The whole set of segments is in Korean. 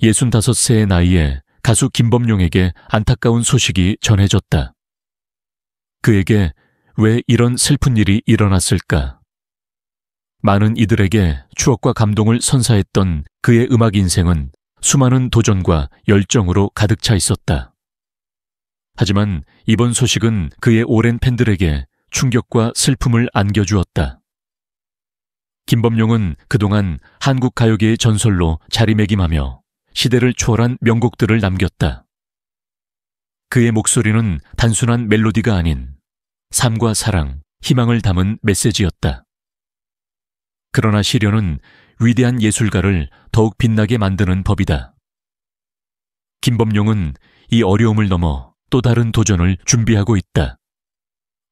65세의 나이에 가수 김범용에게 안타까운 소식이 전해졌다. 그에게 왜 이런 슬픈 일이 일어났을까? 많은 이들에게 추억과 감동을 선사했던 그의 음악 인생은 수많은 도전과 열정으로 가득 차 있었다. 하지만 이번 소식은 그의 오랜 팬들에게 충격과 슬픔을 안겨주었다. 김범용은 그동안 한국 가요계의 전설로 자리매김하며 시대를 초월한 명곡들을 남겼다. 그의 목소리는 단순한 멜로디가 아닌 삶과 사랑, 희망을 담은 메시지였다. 그러나 시련은 위대한 예술가를 더욱 빛나게 만드는 법이다. 김범용은 이 어려움을 넘어 또 다른 도전을 준비하고 있다.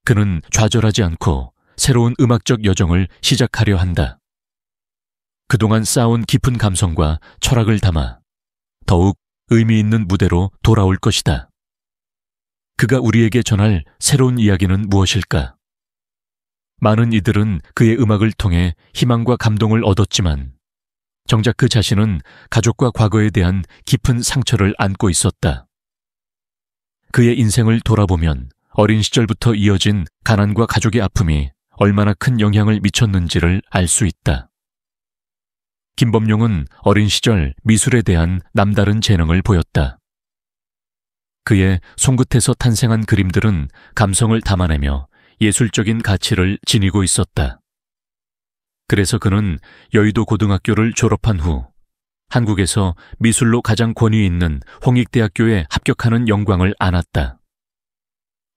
그는 좌절하지 않고 새로운 음악적 여정을 시작하려 한다. 그동안 쌓아온 깊은 감성과 철학을 담아 더욱 의미 있는 무대로 돌아올 것이다. 그가 우리에게 전할 새로운 이야기는 무엇일까? 많은 이들은 그의 음악을 통해 희망과 감동을 얻었지만 정작 그 자신은 가족과 과거에 대한 깊은 상처를 안고 있었다. 그의 인생을 돌아보면 어린 시절부터 이어진 가난과 가족의 아픔이 얼마나 큰 영향을 미쳤는지를 알 수 있다. 김범용은 어린 시절 미술에 대한 남다른 재능을 보였다. 그의 손끝에서 탄생한 그림들은 감성을 담아내며 예술적인 가치를 지니고 있었다. 그래서 그는 여의도 고등학교를 졸업한 후 한국에서 미술로 가장 권위 있는 홍익대학교에 합격하는 영광을 안았다.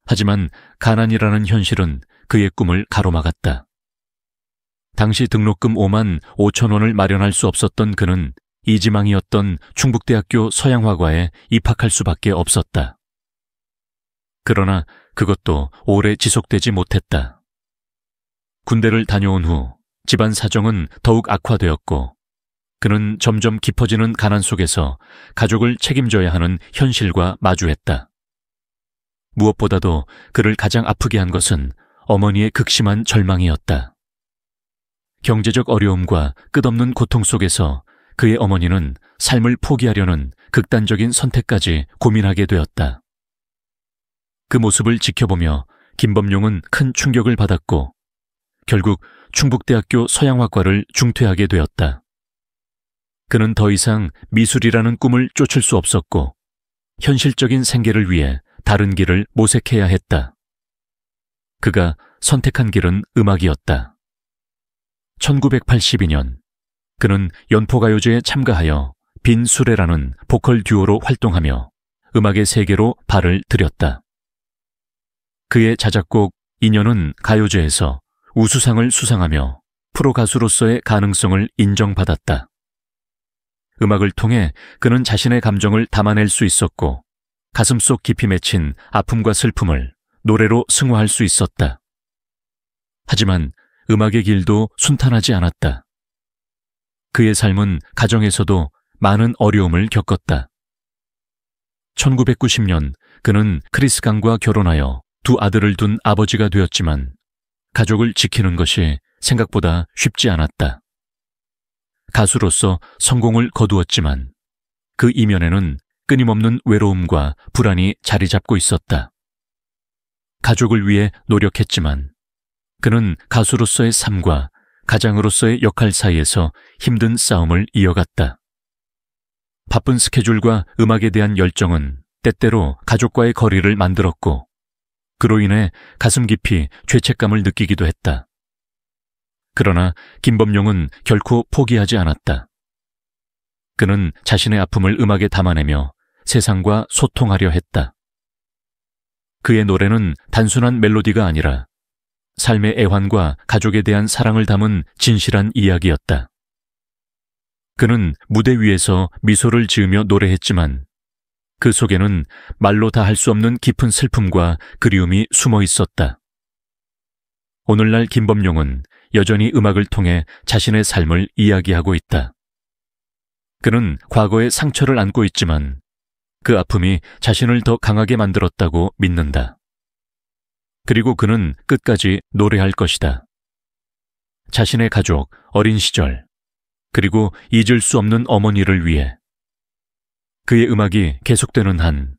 하지만 가난이라는 현실은 그의 꿈을 가로막았다. 당시 등록금 5만 5천 원을 마련할 수 없었던 그는 이지망이었던 충북대학교 서양화과에 입학할 수밖에 없었다. 그러나 그것도 오래 지속되지 못했다. 군대를 다녀온 후 집안 사정은 더욱 악화되었고 그는 점점 깊어지는 가난 속에서 가족을 책임져야 하는 현실과 마주했다. 무엇보다도 그를 가장 아프게 한 것은 어머니의 극심한 절망이었다. 경제적 어려움과 끝없는 고통 속에서 그의 어머니는 삶을 포기하려는 극단적인 선택까지 고민하게 되었다. 그 모습을 지켜보며 김범용은 큰 충격을 받았고 결국 충북대학교 서양화과를 중퇴하게 되었다. 그는 더 이상 미술이라는 꿈을 쫓을 수 없었고 현실적인 생계를 위해 다른 길을 모색해야 했다. 그가 선택한 길은 음악이었다. 1982년 그는 연포가요제에 참가하여 빈수레라는 보컬 듀오로 활동하며 음악의 세계로 발을 들였다. 그의 자작곡 인연은 가요제에서 우수상을 수상하며 프로 가수로서의 가능성을 인정받았다. 음악을 통해 그는 자신의 감정을 담아낼 수 있었고 가슴속 깊이 맺힌 아픔과 슬픔을 노래로 승화할 수 있었다. 하지만 음악의 길도 순탄하지 않았다. 그의 삶은 가정에서도 많은 어려움을 겪었다. 1990년 그는 크리스 강과 결혼하여 두 아들을 둔 아버지가 되었지만 가족을 지키는 것이 생각보다 쉽지 않았다. 가수로서 성공을 거두었지만 그 이면에는 끊임없는 외로움과 불안이 자리 잡고 있었다. 가족을 위해 노력했지만 그는 가수로서의 삶과 가장으로서의 역할 사이에서 힘든 싸움을 이어갔다. 바쁜 스케줄과 음악에 대한 열정은 때때로 가족과의 거리를 만들었고 그로 인해 가슴 깊이 죄책감을 느끼기도 했다. 그러나 김범용은 결코 포기하지 않았다. 그는 자신의 아픔을 음악에 담아내며 세상과 소통하려 했다. 그의 노래는 단순한 멜로디가 아니라 삶의 애환과 가족에 대한 사랑을 담은 진실한 이야기였다. 그는 무대 위에서 미소를 지으며 노래했지만 그 속에는 말로 다 할 수 없는 깊은 슬픔과 그리움이 숨어 있었다. 오늘날 김범용은 여전히 음악을 통해 자신의 삶을 이야기하고 있다. 그는 과거의 상처를 안고 있지만 그 아픔이 자신을 더 강하게 만들었다고 믿는다. 그리고 그는 끝까지 노래할 것이다. 자신의 가족, 어린 시절, 그리고 잊을 수 없는 어머니를 위해 그의 음악이 계속되는 한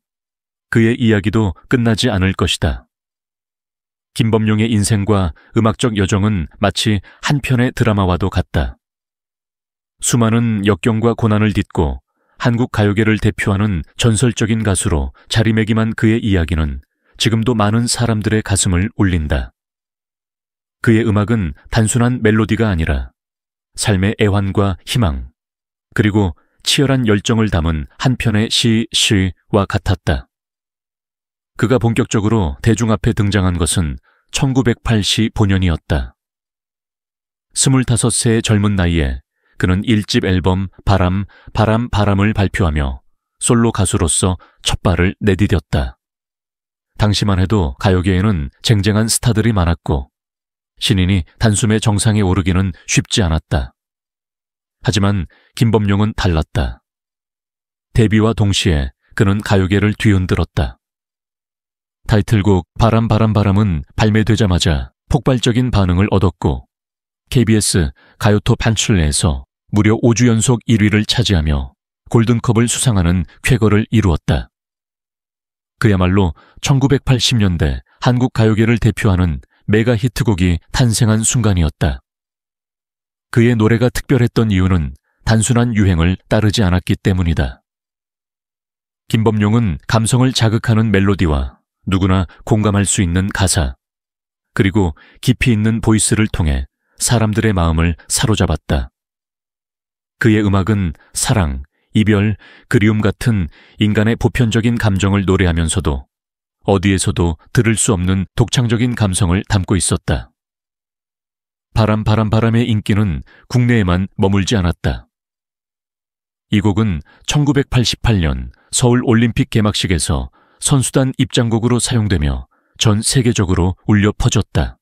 그의 이야기도 끝나지 않을 것이다. 김범용의 인생과 음악적 여정은 마치 한 편의 드라마와도 같다. 수많은 역경과 고난을 딛고 한국 가요계를 대표하는 전설적인 가수로 자리매김한 그의 이야기는 지금도 많은 사람들의 가슴을 울린다. 그의 음악은 단순한 멜로디가 아니라 삶의 애환과 희망, 그리고 치열한 열정을 담은 한 편의 시와 같았다. 그가 본격적으로 대중 앞에 등장한 것은 1985년이었다. 25세의 젊은 나이에 그는 1집 앨범 바람을 발표하며 솔로 가수로서 첫 발을 내디뎠다. 당시만 해도 가요계에는 쟁쟁한 스타들이 많았고 신인이 단숨에 정상에 오르기는 쉽지 않았다. 하지만 김범용은 달랐다. 데뷔와 동시에 그는 가요계를 뒤흔들었다. 타이틀곡 바람은 발매되자마자 폭발적인 반응을 얻었고 KBS 가요톱 한출내에서 무려 5주 연속 1위를 차지하며 골든컵을 수상하는 쾌거를 이루었다. 그야말로 1980년대 한국 가요계를 대표하는 메가 히트곡이 탄생한 순간이었다. 그의 노래가 특별했던 이유는 단순한 유행을 따르지 않았기 때문이다. 김범용은 감성을 자극하는 멜로디와 누구나 공감할 수 있는 가사, 그리고 깊이 있는 보이스를 통해 사람들의 마음을 사로잡았다. 그의 음악은 사랑, 이별, 그리움 같은 인간의 보편적인 감정을 노래하면서도 어디에서도 들을 수 없는 독창적인 감성을 담고 있었다. 바람의 인기는 국내에만 머물지 않았다. 이 곡은 1988년 서울 올림픽 개막식에서 선수단 입장곡으로 사용되며 전 세계적으로 울려 퍼졌다.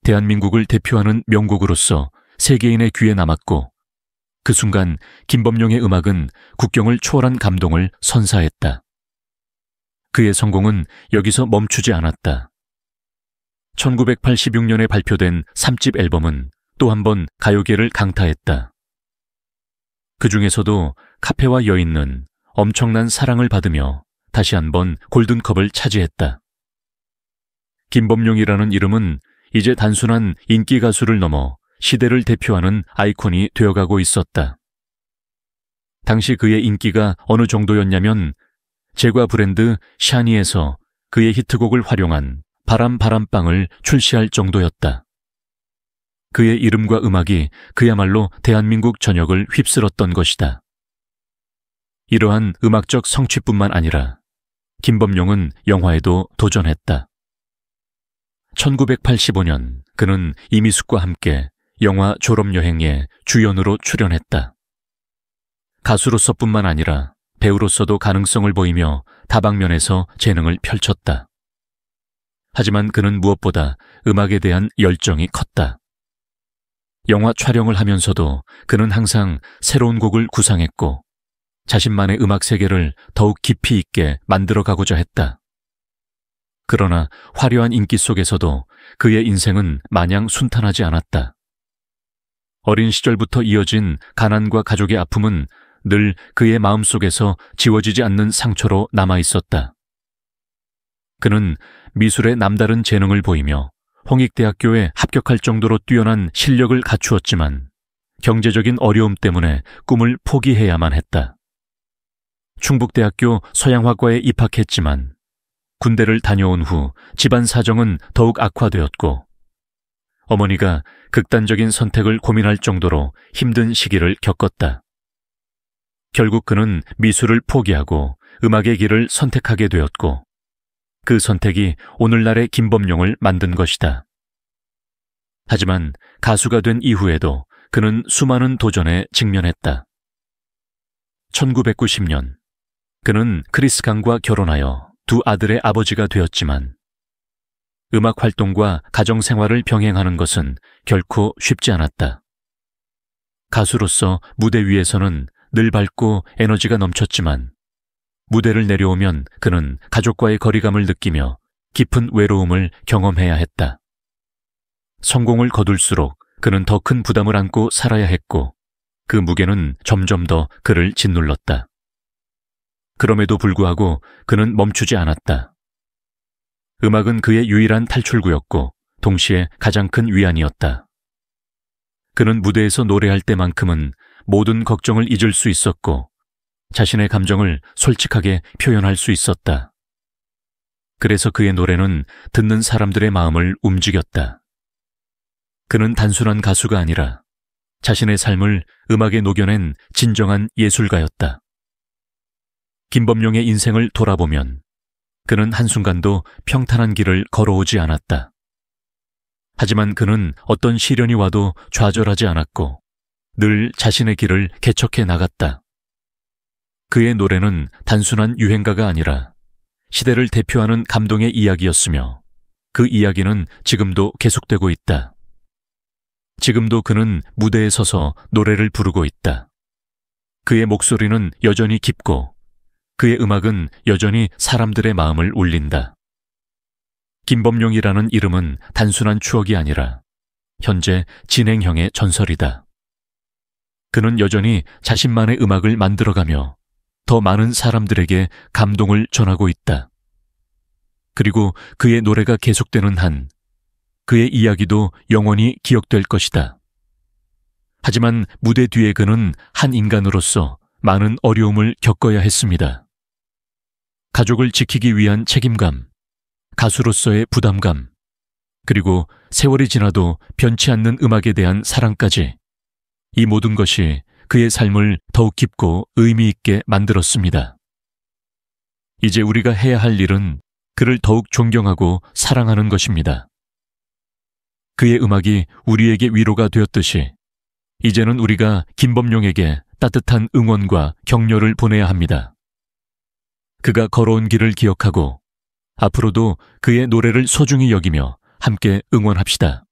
대한민국을 대표하는 명곡으로서 세계인의 귀에 남았고 그 순간 김범용의 음악은 국경을 초월한 감동을 선사했다. 그의 성공은 여기서 멈추지 않았다. 1986년에 발표된 3집 앨범은 또 한 번 가요계를 강타했다. 그 중에서도 카페와 여인은 엄청난 사랑을 받으며 다시 한번 골든컵을 차지했다. 김범용이라는 이름은 이제 단순한 인기 가수를 넘어 시대를 대표하는 아이콘이 되어가고 있었다. 당시 그의 인기가 어느 정도였냐면 제과 브랜드 샤니에서 그의 히트곡을 활용한 바람빵을 출시할 정도였다. 그의 이름과 음악이 그야말로 대한민국 전역을 휩쓸었던 것이다. 이러한 음악적 성취뿐만 아니라 김범용은 영화에도 도전했다. 1985년 그는 이미숙과 함께 영화 졸업여행에 주연으로 출연했다. 가수로서뿐만 아니라 배우로서도 가능성을 보이며 다방면에서 재능을 펼쳤다. 하지만 그는 무엇보다 음악에 대한 열정이 컸다. 영화 촬영을 하면서도 그는 항상 새로운 곡을 구상했고 자신만의 음악 세계를 더욱 깊이 있게 만들어가고자 했다. 그러나 화려한 인기 속에서도 그의 인생은 마냥 순탄하지 않았다. 어린 시절부터 이어진 가난과 가족의 아픔은 늘 그의 마음속에서 지워지지 않는 상처로 남아있었다. 그는 미술에 남다른 재능을 보이며 홍익대학교에 합격할 정도로 뛰어난 실력을 갖추었지만 경제적인 어려움 때문에 꿈을 포기해야만 했다. 충북대학교 서양화과에 입학했지만 군대를 다녀온 후 집안 사정은 더욱 악화되었고 어머니가 극단적인 선택을 고민할 정도로 힘든 시기를 겪었다. 결국 그는 미술을 포기하고 음악의 길을 선택하게 되었고 그 선택이 오늘날의 김범용을 만든 것이다. 하지만 가수가 된 이후에도 그는 수많은 도전에 직면했다. 1990년 그는 크리스 강과 결혼하여 두 아들의 아버지가 되었지만 음악 활동과 가정 생활을 병행하는 것은 결코 쉽지 않았다. 가수로서 무대 위에서는 늘 밝고 에너지가 넘쳤지만 무대를 내려오면 그는 가족과의 거리감을 느끼며 깊은 외로움을 경험해야 했다. 성공을 거둘수록 그는 더 큰 부담을 안고 살아야 했고 그 무게는 점점 더 그를 짓눌렀다. 그럼에도 불구하고 그는 멈추지 않았다. 음악은 그의 유일한 탈출구였고 동시에 가장 큰 위안이었다. 그는 무대에서 노래할 때만큼은 모든 걱정을 잊을 수 있었고 자신의 감정을 솔직하게 표현할 수 있었다. 그래서 그의 노래는 듣는 사람들의 마음을 움직였다. 그는 단순한 가수가 아니라 자신의 삶을 음악에 녹여낸 진정한 예술가였다. 김범용의 인생을 돌아보면 그는 한순간도 평탄한 길을 걸어오지 않았다. 하지만 그는 어떤 시련이 와도 좌절하지 않았고 늘 자신의 길을 개척해 나갔다. 그의 노래는 단순한 유행가가 아니라 시대를 대표하는 감동의 이야기였으며 그 이야기는 지금도 계속되고 있다. 지금도 그는 무대에 서서 노래를 부르고 있다. 그의 목소리는 여전히 깊고 그의 음악은 여전히 사람들의 마음을 울린다. 김범용이라는 이름은 단순한 추억이 아니라 현재 진행형의 전설이다. 그는 여전히 자신만의 음악을 만들어가며 더 많은 사람들에게 감동을 전하고 있다. 그리고 그의 노래가 계속되는 한 그의 이야기도 영원히 기억될 것이다. 하지만 무대 뒤에 그는 한 인간으로서 많은 어려움을 겪어야 했습니다. 가족을 지키기 위한 책임감, 가수로서의 부담감, 그리고 세월이 지나도 변치 않는 음악에 대한 사랑까지 이 모든 것이 그의 삶을 더욱 깊고 의미 있게 만들었습니다. 이제 우리가 해야 할 일은 그를 더욱 존경하고 사랑하는 것입니다. 그의 음악이 우리에게 위로가 되었듯이 이제는 우리가 김범용에게 따뜻한 응원과 격려를 보내야 합니다. 그가 걸어온 길을 기억하고 앞으로도 그의 노래를 소중히 여기며 함께 응원합시다.